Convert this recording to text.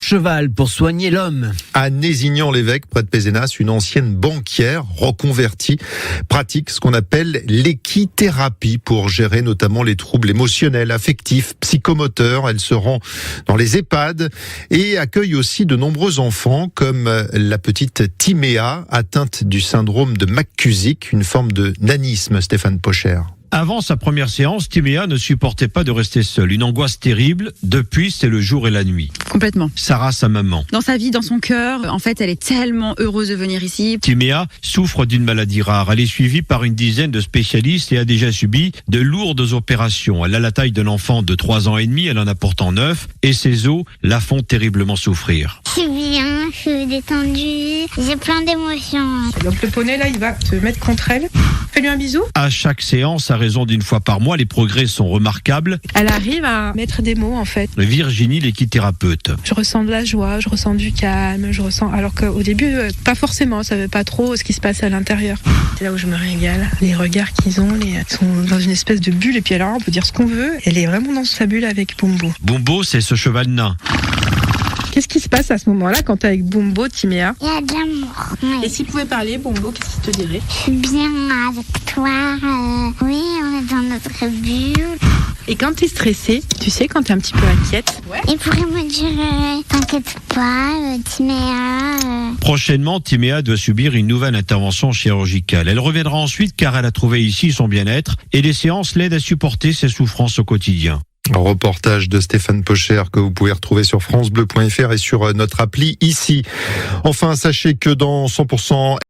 cheval pour soigner l'homme. À Nézignan-l'Évêque, près de Pézenas, une ancienne banquière reconvertie pratique ce qu'on appelle l'équithérapie pour gérer notamment les troubles émotionnels, affectifs, psychomoteurs. Elle se rend dans les EHPAD et accueille aussi de nombreux enfants comme la petite Timéa, atteinte du syndrome de McKusick, une forme de nanisme, Stéphane Pocher. Avant sa première séance, Timéa ne supportait pas de rester seule. Une angoisse terrible. Depuis, c'est le jour et la nuit. Complètement. Sarah, sa maman. Dans sa vie, dans son cœur, en fait, elle est tellement heureuse de venir ici. Timéa souffre d'une maladie rare. Elle est suivie par une dizaine de spécialistes et a déjà subi de lourdes opérations. Elle a la taille d'un enfant de 3 ans et demi, elle en a pourtant 9, et ses os la font terriblement souffrir. Je suis bien, je suis détendue, j'ai plein d'émotions. Donc le poney là, il va se mettre contre elle. Fais-lui un bisou. À chaque séance, à raison d'une fois par mois, les progrès sont remarquables. Elle arrive à mettre des mots en fait. Virginie, l'équithérapeute. Je ressens de la joie, je ressens du calme, alors qu'au début, pas forcément, on savait pas trop ce qui se passe à l'intérieur. C'est là où je me régale. Les regards qu'ils ont, ils sont dans une espèce de bulle et puis alors on peut dire ce qu'on veut. Elle est vraiment dans sa bulle avec Bumbo. Bumbo, c'est ce cheval nain. Qu'est-ce qui se passe à ce moment-là quand t'es avec Bumbo, Timéa? Il y a de l'amour. Oui. Et s'il pouvait parler, Bumbo, qu'est-ce qu'il te dirait? Je suis bien avec toi. Oui, on est dans notre bulle. Et quand t'es stressée, tu sais, quand t'es un petit peu inquiète, Il pourrait me dire, t'inquiète pas, Timéa. Prochainement, Timéa doit subir une nouvelle intervention chirurgicale. Elle reviendra ensuite car elle a trouvé ici son bien-être et les séances l'aident à supporter ses souffrances au quotidien. Un reportage de Stéphane Pocher que vous pouvez retrouver sur francebleu.fr et sur notre appli ici. Enfin, sachez que dans 100%